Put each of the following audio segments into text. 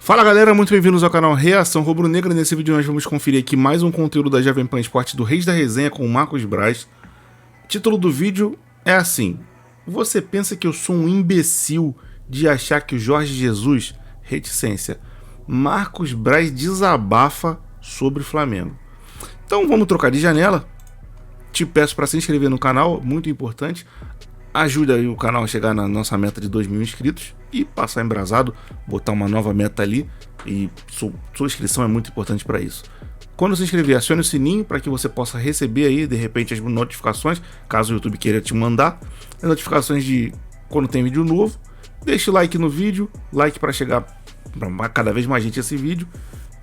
Fala galera, muito bem-vindos ao canal Reação Rubro-Negra. Nesse vídeo nós vamos conferir aqui mais um conteúdo da Jovem Pan Esporte do Reis da Resenha com o Marcos Braz. O título do vídeo é assim: você pensa que eu sou um imbecil de achar que o Jorge Jesus, reticência, Marcos Braz desabafa sobre o Flamengo. Então vamos trocar de janela. Te peço para se inscrever no canal, muito importante. Ajuda aí o canal a chegar na nossa meta de 2.000 inscritos e passar embrasado, botar uma nova meta ali. E sua inscrição é muito importante para isso. Quando se inscrever, acione o sininho para que você possa receber aí, de repente, as notificações, caso o YouTube queira te mandar, as notificações de quando tem vídeo novo. Deixe o like no vídeo, like para chegar para cada vez mais gente esse vídeo.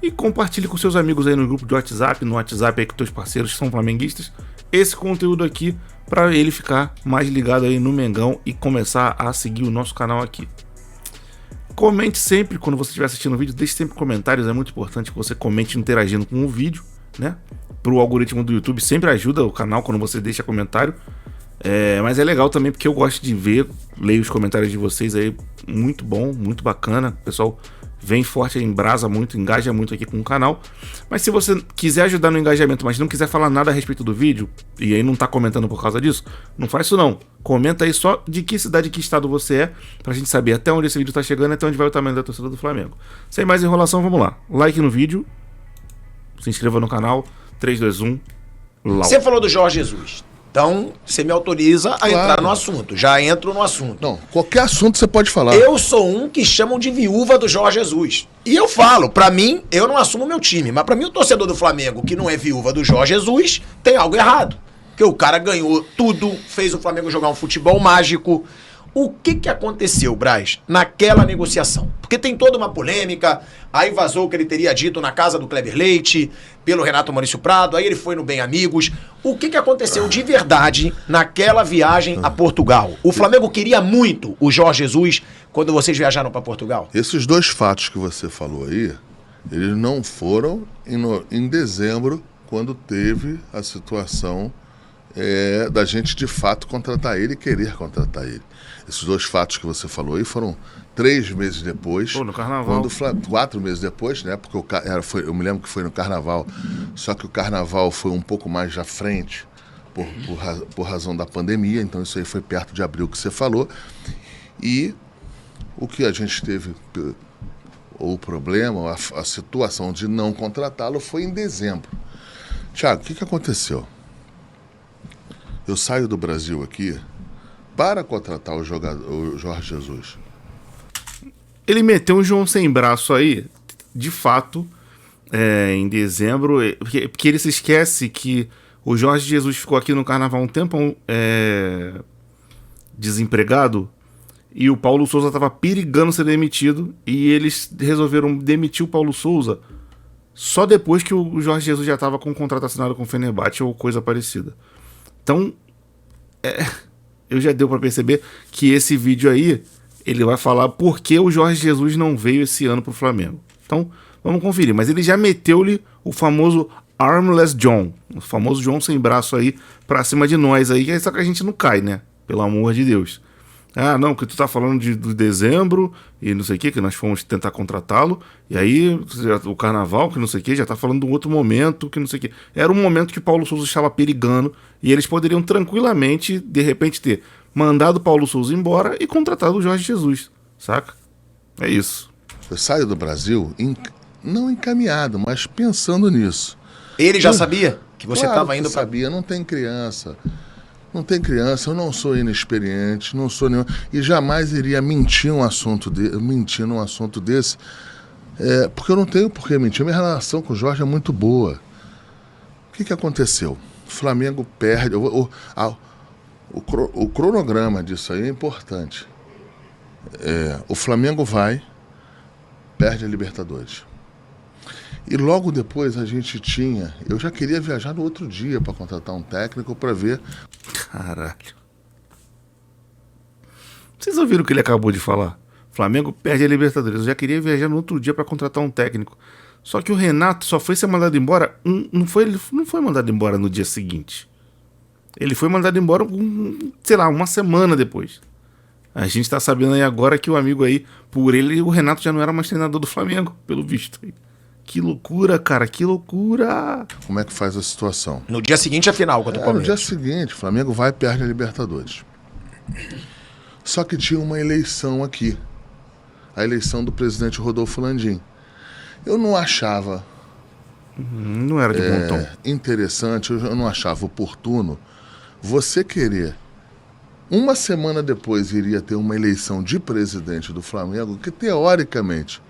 E compartilhe com seus amigos aí no grupo de WhatsApp, no WhatsApp aí com teus parceiros que são flamenguistas, esse conteúdo aqui, para ele ficar mais ligado aí no Mengão e começar a seguir o nosso canal aqui. Comente sempre, quando você estiver assistindo o vídeo, deixe sempre comentários, é muito importante que você comente interagindo com o vídeo, né? Pro algoritmo do YouTube, sempre ajuda o canal quando você deixa comentário. Mas é legal também porque eu gosto de ver, leio os comentários de vocês aí, muito bom, muito bacana, o pessoal vem forte, embrasa muito, engaja muito aqui com o canal. Mas se você quiser ajudar no engajamento, mas não quiser falar nada a respeito do vídeo, e aí não tá comentando por causa disso, não faz isso não. Comenta aí só de que cidade, que estado você é, pra gente saber até onde esse vídeo tá chegando, até onde vai o tamanho da torcida do Flamengo. Sem mais enrolação, vamos lá. Like no vídeo, se inscreva no canal, 3, 2, 1, lau. Você falou do Jorge Jesus. Então, você me autoriza a entrar no assunto. Já entro no assunto. Não, qualquer assunto você pode falar. Eu sou um que chamam de viúva do Jorge Jesus. E eu falo, pra mim, eu não assumo meu time. Mas pra mim, o torcedor do Flamengo, que não é viúva do Jorge Jesus, tem algo errado. Porque o cara ganhou tudo, fez o Flamengo jogar um futebol mágico. O que aconteceu, Braz, naquela negociação? Porque tem toda uma polêmica, aí vazou o que ele teria dito na casa do Kleber Leite, pelo Renato Maurício Prado, aí ele foi no Bem Amigos. O que aconteceu de verdade naquela viagem a Portugal? O Flamengo queria muito o Jorge Jesus quando vocês viajaram para Portugal? Esses dois fatos que você falou aí, eles não foram em dezembro, quando teve a situação da gente de fato contratar ele e querer contratar ele. Esses dois fatos que você falou aí foram 3 meses depois. Pô, no Carnaval. 4 meses depois, né? Porque eu me lembro que foi no Carnaval. Só que o Carnaval foi um pouco mais à frente por razão da pandemia. Então isso aí foi perto de abril que você falou. E o que a gente teve, o problema, a situação de não contratá-lo foi em dezembro. Thiago, o que aconteceu? Eu saio do Brasil aqui para contratar o Jorge Jesus. Ele meteu um João sem braço aí, de fato, em dezembro, porque ele se esquece que o Jorge Jesus ficou aqui no Carnaval um tempo desempregado, e o Paulo Souza estava perigando ser demitido, e eles resolveram demitir o Paulo Souza só depois que o Jorge Jesus já estava com um contrato assinado com o Fenerbahçe ou coisa parecida. Então, eu já deu para perceber que esse vídeo aí, ele vai falar por que o Jorge Jesus não veio esse ano pro Flamengo. Então, vamos conferir. Mas ele já meteu-lhe o famoso Armless John, o famoso João sem braço aí, pra cima de nós aí, só que a gente não cai, né? Pelo amor de Deus. Ah, não, que tu tá falando de dezembro e não sei o que nós fomos tentar contratá-lo, e aí o Carnaval, que não sei o que, já tá falando de um outro momento, que não sei o que. Era um momento que Paulo Souza estava perigando, e eles poderiam tranquilamente, de repente, ter mandado Paulo Souza embora e contratado o Jorge Jesus, saca? É isso. Eu saio do Brasil, não encaminhado, mas pensando nisso. Ele já sabia que você estava indo para... sabia, não tem criança. Não tem criança, eu não sou inexperiente, não sou nenhum, e jamais iria mentir num assunto desse, porque eu não tenho por que mentir. Minha relação com o Jorge é muito boa. O que aconteceu? O Flamengo perde, o cronograma disso aí é importante. O Flamengo perde a Libertadores. E logo depois eu já queria viajar no outro dia para contratar um técnico para ver. Caralho. Vocês ouviram o que ele acabou de falar? Flamengo perde a Libertadores. Eu já queria viajar no outro dia para contratar um técnico. Só que o Renato só foi ser mandado embora. Ele não foi mandado embora no dia seguinte. Ele foi mandado embora, sei lá, uma semana depois. A gente tá sabendo aí agora que o amigo aí, por ele, o Renato já não era mais treinador do Flamengo, pelo visto. Que loucura, cara, que loucura. Como é que faz a situação? No dia seguinte a final contra o No dia Palmeiras. seguinte, o Flamengo vai e perde a Libertadores. Só que tinha uma eleição aqui. A eleição do presidente Rodolfo Landim. Eu não achava Não era de bom tom. interessante, eu não achava oportuno você querer. Uma semana depois iria ter uma eleição de presidente do Flamengo, que teoricamente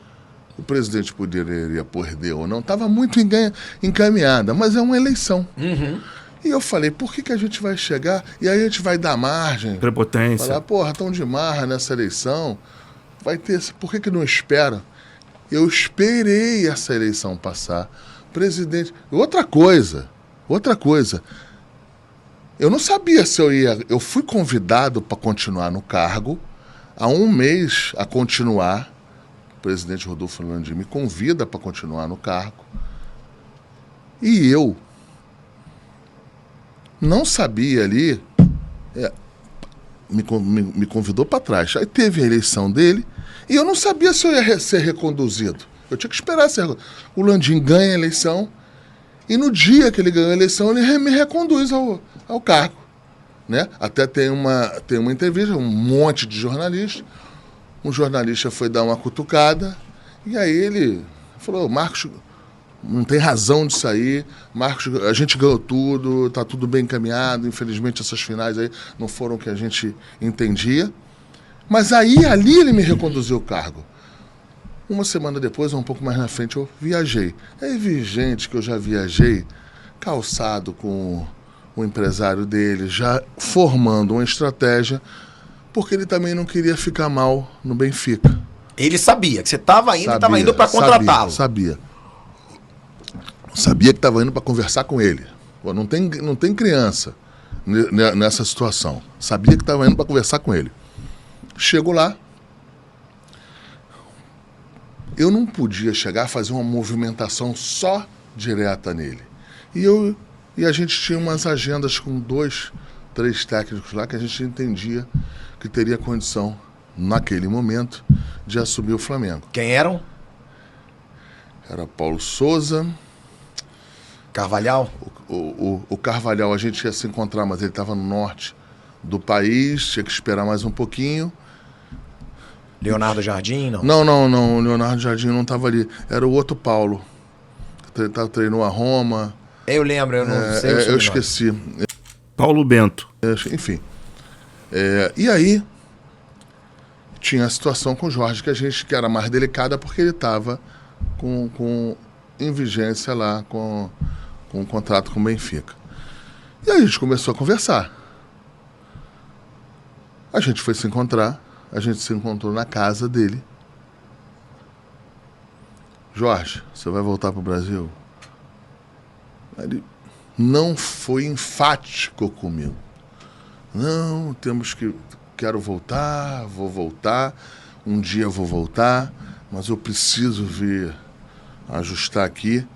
o presidente poderia perder ou não, estava muito encaminhada, mas é uma eleição. E eu falei, por que a gente vai chegar e aí a gente vai dar margem? Prepotência. Falar, porra, tão de marra nessa eleição, vai ter, por que não espera? Eu esperei essa eleição passar. Presidente, outra coisa, eu não sabia se eu ia, eu fui convidado para continuar no cargo, há um mês a continuar, o presidente Rodolfo Landim me convida para continuar no cargo, e eu não sabia ali, me convidou para trás. Aí teve a eleição dele e eu não sabia se eu ia ser reconduzido. Eu tinha que esperar ser. O Landim ganha a eleição e no dia que ele ganhou a eleição ele me reconduz ao cargo. Né? Até tem uma entrevista, um monte de jornalistas. Um jornalista foi dar uma cutucada e aí ele falou, Marcos, não tem razão de sair, Marcos, a gente ganhou tudo, tá tudo bem encaminhado, infelizmente essas finais aí não foram o que a gente entendia. Mas aí, ali ele me reconduziu o cargo. Uma semana depois, ou um pouco mais na frente, eu viajei. Aí vi gente que eu já viajei, calçado com o empresário dele, já formando uma estratégia, porque ele também não queria ficar mal no Benfica. Ele sabia que você estava indo para contratá-lo. Sabia que estava indo para conversar com ele. Pô, não tem criança nessa situação. Sabia que estava indo para conversar com ele. Chego lá. Eu não podia chegar a fazer uma movimentação só direta nele. E a gente tinha umas agendas com 2, 3 técnicos lá que a gente entendia que teria condição, naquele momento, de assumir o Flamengo. Quem eram? Era Paulo Souza. Carvalhal? O Carvalhal a gente ia se encontrar, mas ele estava no norte do país, tinha que esperar mais um pouquinho. Leonardo Jardim, não? Não, o Leonardo Jardim não estava ali. Era o outro Paulo, que treinou a Roma. Eu lembro, eu não sei o Eu sobrenome. esqueci. Paulo Bento. Enfim. E aí, tinha a situação com o Jorge, que era mais delicada, porque ele estava em vigência lá, com um contrato com o Benfica. E aí a gente começou a conversar. A gente foi se encontrar, a gente se encontrou na casa dele. Jorge, você vai voltar para o Brasil? Ele não foi enfático comigo. Não, quero voltar, vou voltar, um dia eu vou voltar, mas eu preciso vir ajustar aqui.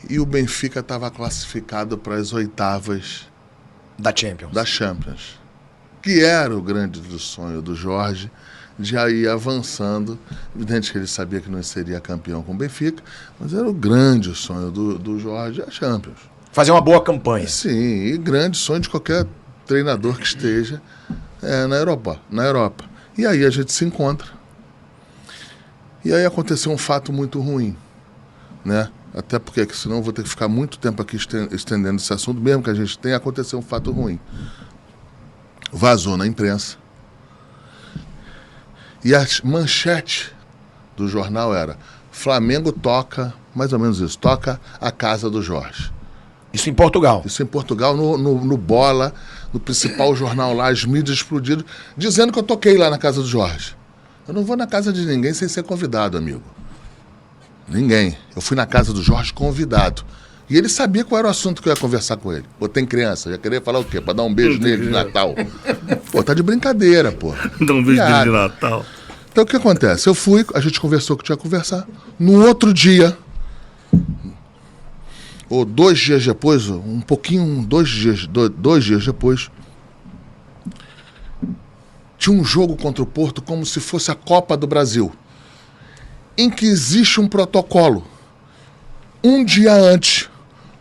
E o Benfica estava classificado para as oitavas Da Champions. Que era o grande sonho do Jorge, de ir avançando. Evidente que ele sabia que não seria campeão com o Benfica, mas era o grande sonho do Jorge, a Champions. Fazer uma boa campanha. Sim, e grande sonho de qualquer treinador que esteja na Europa. E aí a gente se encontra. E aí aconteceu um fato muito ruim, né? Até porque senão eu vou ter que ficar muito tempo aqui estendendo esse assunto, mesmo que a gente tenha, aconteceu um fato ruim. Vazou na imprensa. E a manchete do jornal era: Flamengo toca, mais ou menos isso, toca a casa do Jorge. Isso em Portugal. Isso em Portugal, no Bola, no principal jornal lá, as mídias explodiram, dizendo que eu toquei lá na casa do Jorge. Eu não vou na casa de ninguém sem ser convidado, amigo. Ninguém. Eu fui na casa do Jorge convidado. E ele sabia qual era o assunto que eu ia conversar com ele. Pô, tem criança, ia querer falar o quê? Pra dar um beijo nele de Natal. Pô, tá de brincadeira, pô. Dá um beijo dele de Natal. Então o que acontece? Eu fui, a gente conversou o que tinha que conversar. No outro dia, ou 2 dias depois, dois dias depois, tinha um jogo contra o Porto como se fosse a Copa do Brasil, em que existe um protocolo. Um dia antes,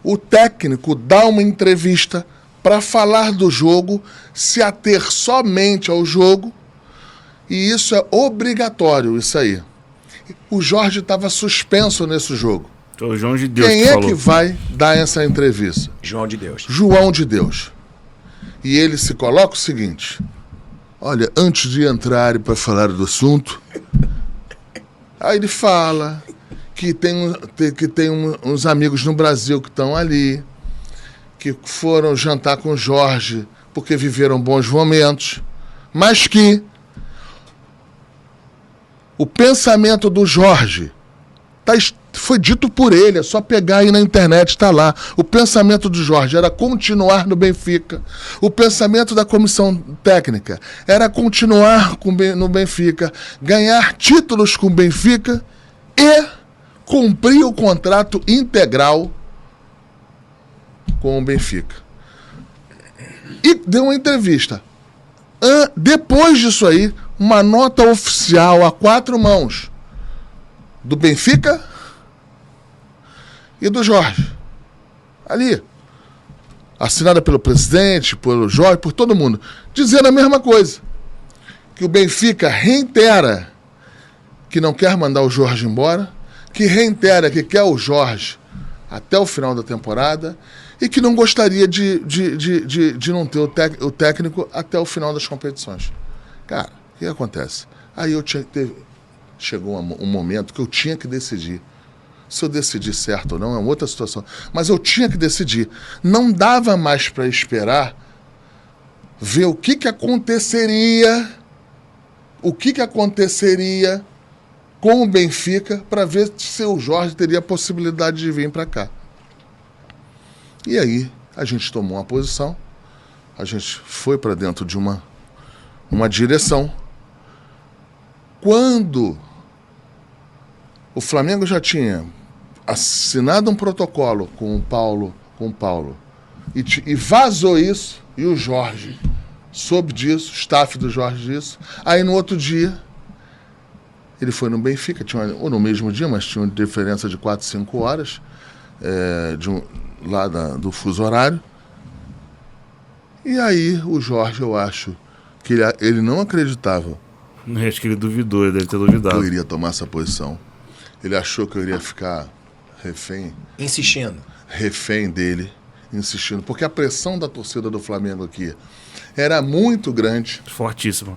o técnico dá uma entrevista para falar do jogo, se ater somente ao jogo, e isso é obrigatório, isso aí. O Jorge estava suspenso nesse jogo. O João de Deus. Quem é que vai dar essa entrevista? João de Deus. João de Deus. E ele se coloca o seguinte: olha, antes de entrar para falar do assunto, aí ele fala que tem uns amigos no Brasil que estão ali, que foram jantar com o Jorge porque viveram bons momentos, mas que o pensamento do Jorge foi dito por ele, é só pegar aí na internet, está lá. O pensamento do Jorge era continuar no Benfica. O pensamento da comissão técnica era continuar no Benfica, ganhar títulos com o Benfica e cumprir o contrato integral com o Benfica. E deu uma entrevista. Depois disso aí, uma nota oficial a 4 mãos do Benfica e do Jorge. Ali. Assinada pelo presidente, pelo Jorge, por todo mundo. Dizendo a mesma coisa. Que o Benfica reitera que não quer mandar o Jorge embora, que reitera que quer o Jorge até o final da temporada e que não gostaria de não ter o técnico até o final das competições. Cara, o que acontece? Aí chegou um momento que eu tinha que decidir. Se eu decidir certo ou não é uma outra situação. Mas eu tinha que decidir. Não dava mais para esperar ver o que aconteceria com o Benfica para ver se o Jorge teria a possibilidade de vir para cá. E aí a gente tomou uma posição, a gente foi para dentro de uma direção. Quando o Flamengo já tinha assinado um protocolo com o Paulo e vazou isso, e o Jorge soube disso, o staff do Jorge disso, aí no outro dia ele foi no Benfica, ou no mesmo dia, mas tinha uma diferença de 4, 5 horas lá do fuso horário. E aí o Jorge, eu acho que ele não acreditava. Acho que ele duvidou, ele deve ter duvidado. Que eu iria tomar essa posição. Ele achou que eu iria ficar refém. Insistindo. Refém dele, insistindo. Porque a pressão da torcida do Flamengo aqui era muito grande. Fortíssima.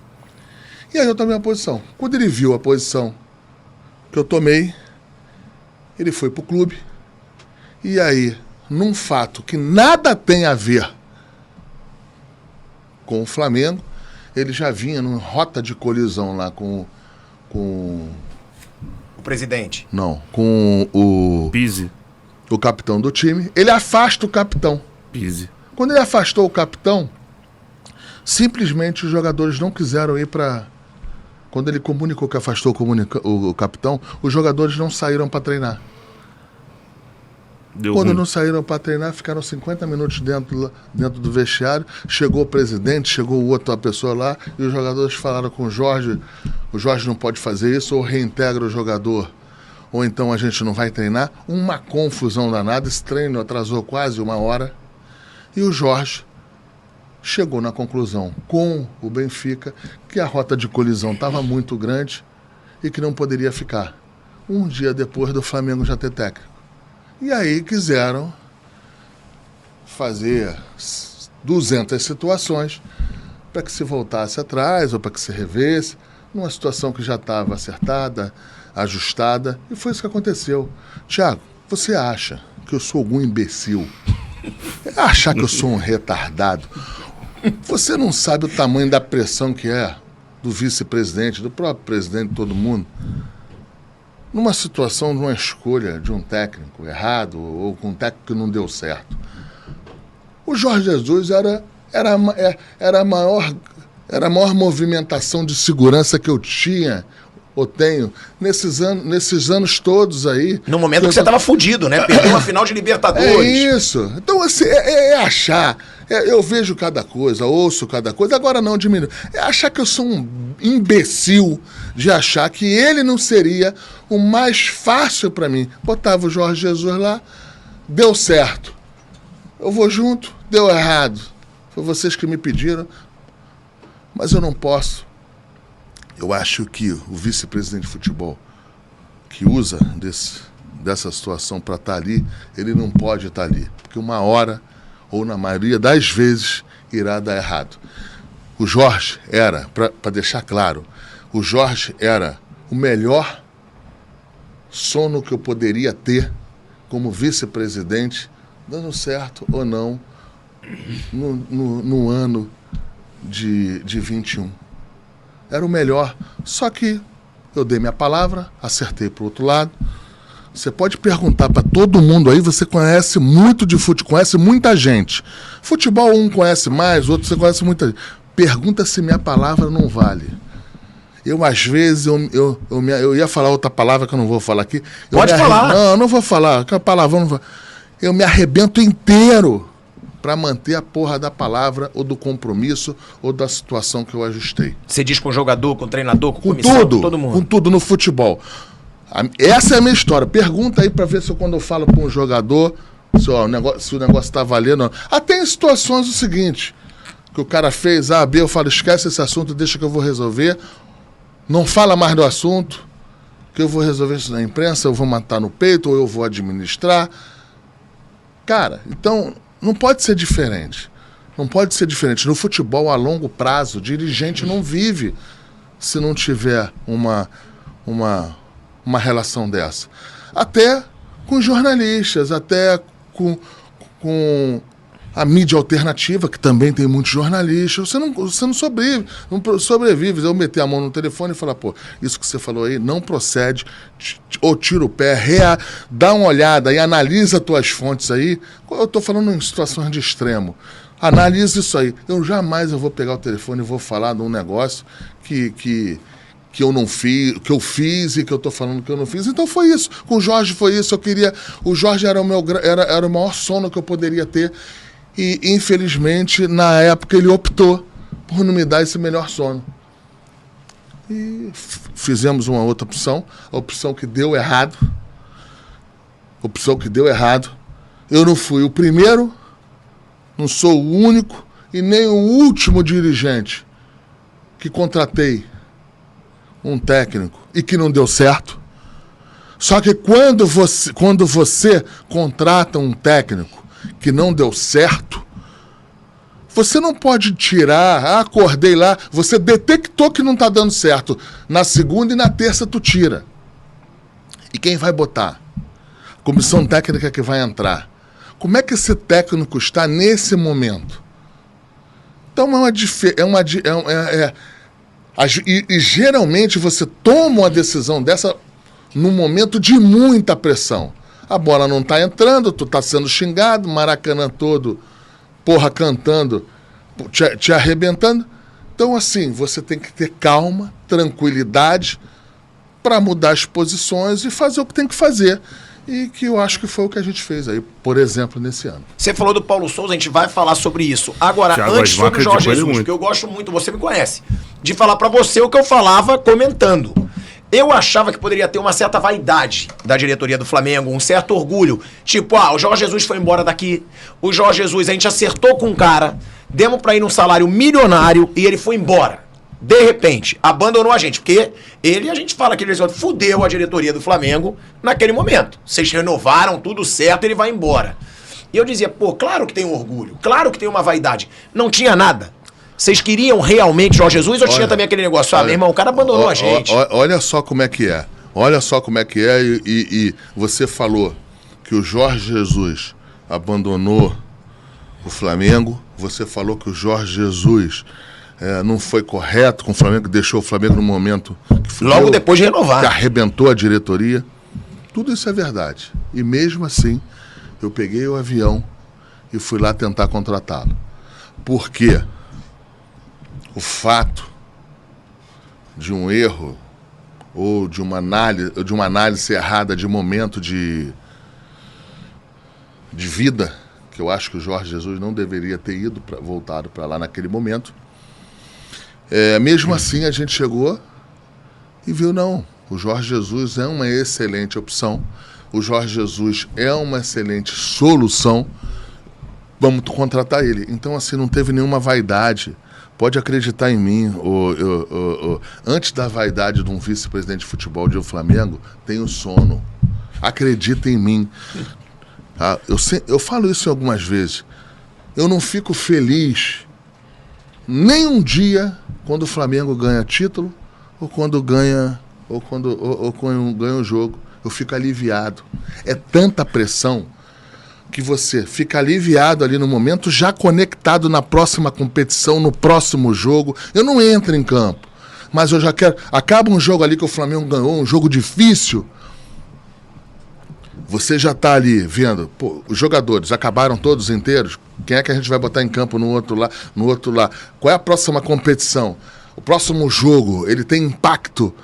E aí eu tomei a posição. Quando ele viu a posição que eu tomei, ele foi pro clube. E aí, num fato que nada tem a ver com o Flamengo, ele já vinha numa rota de colisão lá com o presidente. Não, com o Pise. O capitão do time. Ele afasta o capitão. Pise. Quando ele afastou o capitão, simplesmente os jogadores não quiseram ir para... Quando ele comunicou que afastou o capitão, os jogadores não saíram para treinar. Quando não saíram para treinar, ficaram 50 minutos dentro do vestiário. Chegou o presidente, chegou outra pessoa lá, e os jogadores falaram com o Jorge não pode fazer isso, ou reintegra o jogador, ou então a gente não vai treinar. Uma confusão danada, esse treino atrasou quase 1 hora, e o Jorge chegou na conclusão com o Benfica que a rota de colisão estava muito grande e que não poderia ficar. Um dia depois do Flamengo já ter técnico. E aí quiseram fazer 200 situações para que se voltasse atrás ou para que se revesse, numa situação que já estava acertada, ajustada, e foi isso que aconteceu. Thiago, você acha que eu sou algum imbecil? Achar que eu sou um retardado? Você não sabe o tamanho da pressão que é do vice-presidente, do próprio presidente, de todo mundo, numa situação de uma escolha de um técnico errado ou com um técnico que não deu certo. O Jorge Jesus era a maior movimentação de segurança que eu tinha ou tenho, nesses anos todos aí... No momento que você tava fudido, né? Perdeu uma final de Libertadores. É isso. Então, assim, é achar... eu vejo cada coisa, ouço cada coisa, agora não diminui. É achar que eu sou um imbecil de achar que ele não seria o mais fácil para mim. Botava o Jorge Jesus lá, deu certo. Eu vou junto, deu errado. Foi vocês que me pediram, mas eu não posso. Eu acho que o vice-presidente de futebol que usa dessa situação para estar ali, ele não pode estar ali, porque uma hora, ou na maioria das vezes, irá dar errado. O Jorge era, para deixar claro, o Jorge era o melhor sono que eu poderia ter como vice-presidente, dando certo ou não, no ano de 21. Era o melhor, só que eu dei minha palavra, acertei para o outro lado. Você pode perguntar para todo mundo aí, você conhece muito de futebol, conhece muita gente. Futebol um conhece mais, outro você conhece muita gente. Pergunta se minha palavra não vale. Eu, às vezes, eu ia falar outra palavra que eu não vou falar aqui. Pode falar. Não, eu não vou falar, que a palavrão não vou... Eu me arrebento inteiro para manter a porra da palavra, ou do compromisso, ou da situação que eu ajustei. Você diz com o jogador, com o treinador, com Com comissão, tudo, com todo mundo. com tudo no futebol. Essa é a minha história. Pergunta aí para ver se eu, quando eu falo para um jogador, se o negócio está valendo. Até em situações o seguinte, que o cara fez A, B, eu falo, esquece esse assunto, deixa que eu vou resolver. Não fala mais do assunto, que eu vou resolver isso na imprensa, eu vou matar no peito, ou eu vou administrar. Cara, então, não pode ser diferente. Não pode ser diferente. No futebol, a longo prazo, o dirigente não vive se não tiver uma relação dessa. Até com jornalistas, até com a mídia alternativa, que também tem muitos jornalistas. Você não sobrevive. Eu meter a mão no telefone e falar, pô, isso que você falou aí não procede, ou tira o pé, dá uma olhada e analisa as tuas fontes aí. Eu estou falando em situações de extremo. Analisa isso aí. Eu vou pegar o telefone e vou falar de um negócio que eu não fiz, que eu fiz e que eu estou falando que eu não fiz. Então foi isso. Com o Jorge foi isso. O Jorge era o maior sono que eu poderia ter. E, infelizmente, na época, ele optou por não me dar esse melhor sono. E fizemos uma outra opção, a opção que deu errado. Eu não fui o primeiro, não sou o único e nem o último dirigente que contratei um técnico e que não deu certo. Só que quando você contrata um técnico que não deu certo, você não pode tirar, acordei lá, você detectou que não está dando certo, na segunda e na terça tu tira. E quem vai botar? Comissão técnica que vai entrar. Como é que esse técnico está nesse momento? Então e geralmente você toma uma decisão dessa num momento de muita pressão. A bola não está entrando, tu está sendo xingado, Maracanã todo, porra, cantando, te arrebentando. Então, assim, você tem que ter calma, tranquilidade para mudar as posições e fazer o que tem que fazer. E que eu acho que foi o que a gente fez aí, por exemplo, nesse ano. Você falou do Paulo Souza, a gente vai falar sobre isso. Agora, Thiago antes sobre o Jorge Jesus, porque eu gosto muito, você me conhece, de falar para você o que eu falava comentando. Eu achava que poderia ter uma certa vaidade da diretoria do Flamengo, um certo orgulho. Tipo, o Jorge Jesus foi embora daqui. O Jorge Jesus, a gente acertou com um cara, demos pra ir num salário milionário e ele foi embora. De repente, abandonou a gente. Porque a gente fala que ele fudeu a diretoria do Flamengo naquele momento. Vocês renovaram, tudo certo, ele vai embora. E eu dizia, claro que tem um orgulho, claro que tem uma vaidade. Não tinha nada. Vocês queriam realmente Jorge Jesus ou tinha também aquele negócio? Meu irmão, o cara abandonou a gente. Olha só como é que é. E você falou que o Jorge Jesus abandonou o Flamengo. Você falou que o Jorge Jesus não foi correto com o Flamengo, deixou o Flamengo no momento que logo depois de renovar. Que arrebentou a diretoria. Tudo isso é verdade. E mesmo assim, eu peguei o avião e fui lá tentar contratá-lo. Por quê? O fato de um erro ou de uma análise errada de momento de vida, que eu acho que o Jorge Jesus não deveria ter voltado para lá naquele momento. Mesmo assim, a gente chegou e viu, não, o Jorge Jesus é uma excelente opção, o Jorge Jesus é uma excelente solução, vamos contratar ele. Então, assim, não teve nenhuma vaidade. Pode acreditar em mim, antes da vaidade de um vice-presidente de futebol de Flamengo, tem o sono. Acredita em mim. Tá? Eu falo isso algumas vezes. Eu não fico feliz nem um dia quando o Flamengo ganha título ou quando ganha o jogo. Eu fico aliviado. É tanta pressão que você fica aliviado ali no momento, já conectado na próxima competição, no próximo jogo. Eu não entro em campo, mas eu já quero... Acaba um jogo ali que o Flamengo ganhou, um jogo difícil. Você já está ali vendo, pô, os jogadores acabaram todos inteiros, quem é que a gente vai botar em campo no outro lá? Qual é a próxima competição? O próximo jogo, ele tem impacto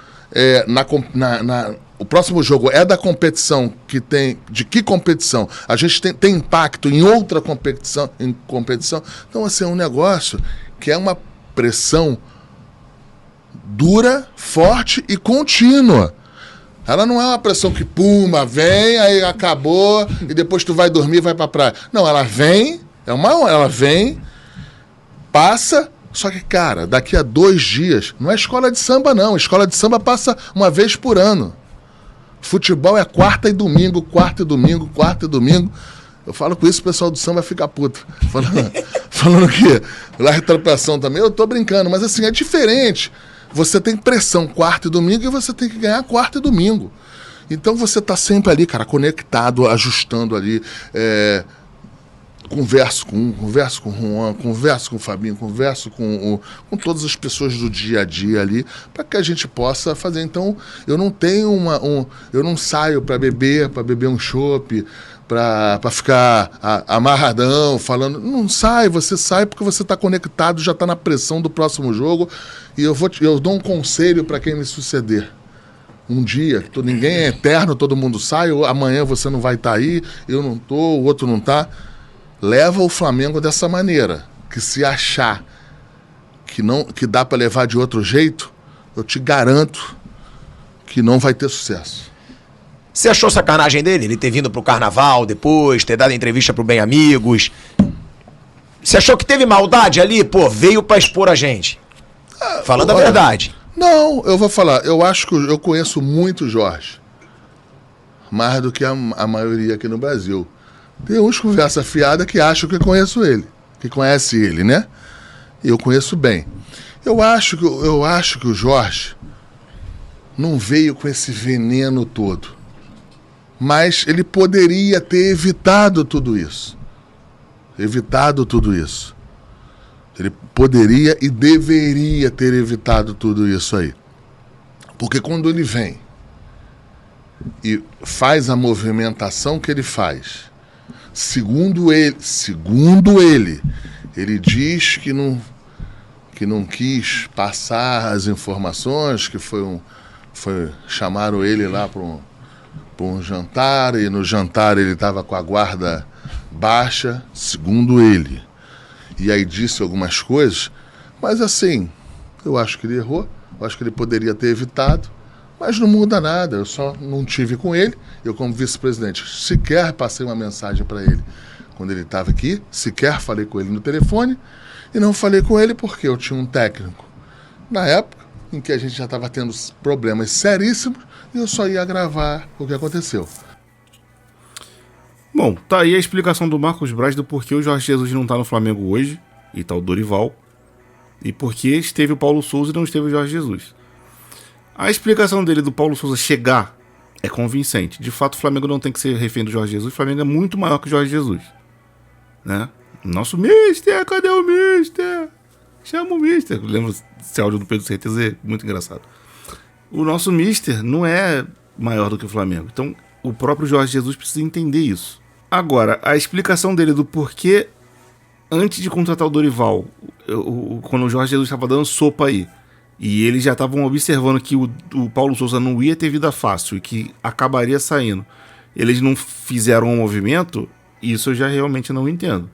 o próximo jogo é da competição que tem... De que competição? A gente tem impacto em outra competição. Então, assim, é um negócio que é uma pressão dura, forte e contínua. Ela não é uma pressão que, puma, vem, aí acabou, e depois tu vai dormir e vai pra praia. Não, ela vem, ela vem, passa... Só que, cara, daqui a 2 dias, não é escola de samba, não. Escola de samba passa uma vez por ano. Futebol é quarta e domingo. Eu falo com isso, o pessoal do samba fica puto. Falando que lá retrapação também, eu tô brincando, mas assim, é diferente. Você tem pressão quarta e domingo e você tem que ganhar quarta e domingo. Então você tá sempre ali, cara, conectado, ajustando ali, converso com o Juan, converso com o Fabinho, converso com todas as pessoas do dia a dia ali, para que a gente possa fazer. Então, eu não tenho eu não saio para beber um chopp, para ficar amarradão, falando. Não sai, você sai porque você está conectado, já está na pressão do próximo jogo. E eu dou um conselho para quem me suceder. Um dia, ninguém é eterno, todo mundo sai, amanhã você não vai estar aí, eu não estou, o outro não está. Leva o Flamengo dessa maneira, que se achar que dá para levar de outro jeito, eu te garanto que não vai ter sucesso. Você achou sacanagem dele? Ele ter vindo pro Carnaval depois, ter dado entrevista pro Bem Amigos? Você achou que teve maldade ali? Pô, veio pra expor a gente. Falando a verdade. Não, eu vou falar, eu acho que eu conheço muito o Jorge. Mais do que a maioria aqui no Brasil. Tem uns conversa fiada que acham que conheço ele, que conhece ele, né? E eu conheço bem. Eu acho que o Jorge não veio com esse veneno todo. Mas ele poderia ter evitado tudo isso. Ele poderia e deveria ter evitado tudo isso aí. Porque quando ele vem e faz a movimentação que ele faz, segundo ele diz que não quis passar as informações, que chamaram ele lá para um jantar, e no jantar ele estava com a guarda baixa, segundo ele. E aí disse algumas coisas, mas assim, eu acho que ele errou, eu acho que ele poderia ter evitado, mas não muda nada, eu só não tive com ele, eu como vice-presidente sequer passei uma mensagem para ele quando ele estava aqui, sequer falei com ele no telefone, e não falei com ele porque eu tinha um técnico na época em que a gente já estava tendo problemas seríssimos, e eu só ia gravar o que aconteceu. Bom, tá aí a explicação do Marcos Braz do porquê o Jorge Jesus não tá no Flamengo hoje, e tá o Dorival, e porquê esteve o Paulo Souza e não esteve o Jorge Jesus. A explicação dele do Paulo Souza chegar é convincente. De fato, o Flamengo não tem que ser refém do Jorge Jesus, o Flamengo é muito maior que o Jorge Jesus, né? Nosso mister, cadê o mister? Chama o mister. Lembra esse áudio do Pedro Certeza? Muito engraçado. O nosso mister não é maior do que o Flamengo. Então, o próprio Jorge Jesus precisa entender isso. Agora, a explicação dele do porquê, antes de contratar o Dorival, quando o Jorge Jesus estava dando sopa aí, E eles já estavam observando que o Paulo Souza não ia ter vida fácil e que acabaria saindo. Eles não fizeram um movimento, isso eu já realmente não entendo.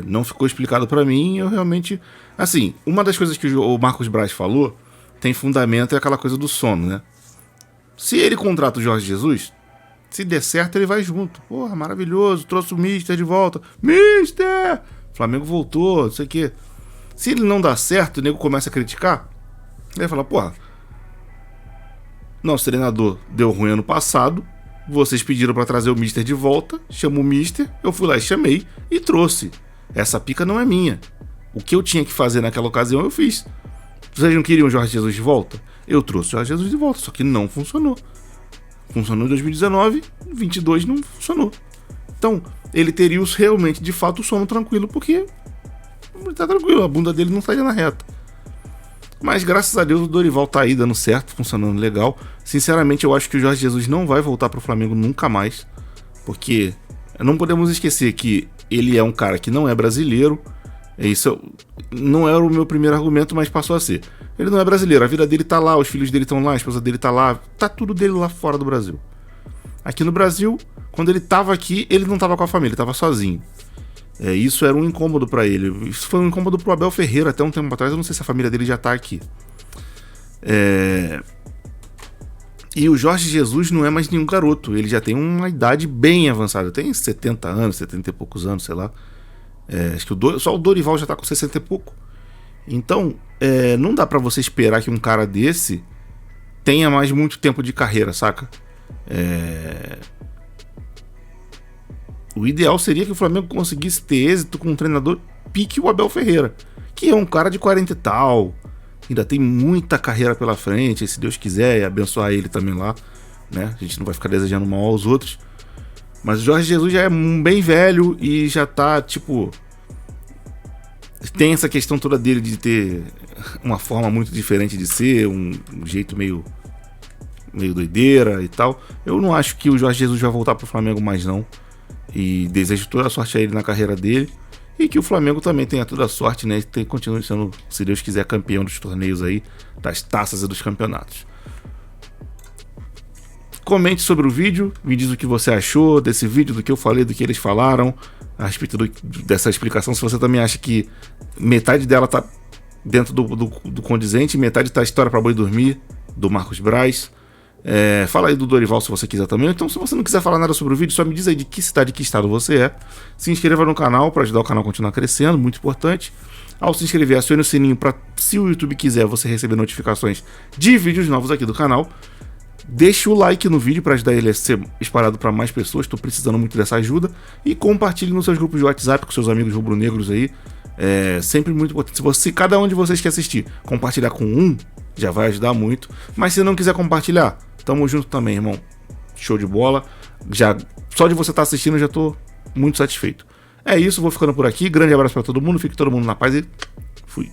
Não ficou explicado pra mim, eu realmente... Assim, uma das coisas que o Marcos Braz falou tem fundamento, é aquela coisa do sono, né? Se ele contrata o Jorge Jesus, se der certo ele vai junto. Porra, maravilhoso, trouxe o Mister de volta. Mister! Flamengo voltou, não sei o quê. Se ele não dá certo, o nego começa a criticar, ele vai falar, porra, nosso treinador deu ruim ano passado, vocês pediram pra trazer o Mister de volta, chamou o Mister, eu fui lá e chamei e trouxe. Essa pica não é minha. O que eu tinha que fazer naquela ocasião eu fiz. Vocês não queriam o Jorge Jesus de volta? Eu trouxe o Jorge Jesus de volta, só que não funcionou. Funcionou em 2019, 2022 não funcionou. Então, ele teria realmente, de fato, o sono tranquilo, porque ele tá tranquilo, a bunda dele não saía na reta. Mas graças a Deus o Dorival tá aí dando certo, funcionando legal. Sinceramente, eu acho que o Jorge Jesus não vai voltar pro Flamengo nunca mais, porque não podemos esquecer que ele é um cara que não é brasileiro. Isso não era o meu primeiro argumento, mas passou a ser. Ele não é brasileiro, a vida dele tá lá, os filhos dele estão lá, a esposa dele tá lá, tá tudo dele lá fora do Brasil. Aqui no Brasil, quando ele tava aqui, ele não tava com a família, ele tava sozinho. Isso era um incômodo pra ele. Isso foi um incômodo pro Abel Ferreira até um tempo atrás, eu não sei se a família dele já tá aqui. E o Jorge Jesus não é mais nenhum garoto, ele já tem uma idade bem avançada, tem 70 anos, 70 e poucos anos, sei lá. Acho que só o Dorival já tá com 60 e pouco. Então, não dá pra você esperar que um cara desse tenha mais muito tempo de carreira, saca? O ideal seria que o Flamengo conseguisse ter êxito com um treinador pique o Abel Ferreira, que é um cara de 40 e tal, ainda tem muita carreira pela frente, e se Deus quiser, abençoar ele também lá, né? A gente não vai ficar desejando mal aos outros. Mas o Jorge Jesus já é bem velho e já tá, tipo... Tem essa questão toda dele de ter uma forma muito diferente de ser, um jeito meio doideira e tal. Eu não acho que o Jorge Jesus vai voltar pro Flamengo mais não. E desejo toda a sorte a ele na carreira dele. E que o Flamengo também tenha toda a sorte, né? E continue sendo, se Deus quiser, campeão dos torneios aí, das taças e dos campeonatos. Comente sobre o vídeo, me diz o que você achou desse vídeo, do que eu falei, do que eles falaram a respeito dessa explicação. Se você também acha que metade dela tá dentro do condizente, metade tá a História pra Boi Dormir, do Marcos Braz. Fala aí do Dorival se você quiser também. Então, se você não quiser falar nada sobre o vídeo, só me diz aí de que cidade, de que estado você é. Se inscreva no canal para ajudar o canal a continuar crescendo, muito importante. Ao se inscrever, acione o sininho para, se o YouTube quiser, você receber notificações de vídeos novos aqui do canal. Deixe o like no vídeo para ajudar ele a ser espalhado para mais pessoas, estou precisando muito dessa ajuda. E compartilhe nos seus grupos de WhatsApp com seus amigos rubro-negros aí. Sempre muito importante. Se cada um de vocês que assistir compartilhar com um, já vai ajudar muito. Mas se não quiser compartilhar, tamo junto também, irmão. Show de bola. Só de você estar assistindo, eu já tô muito satisfeito. É isso, vou ficando por aqui. Grande abraço para todo mundo. Fique todo mundo na paz e fui.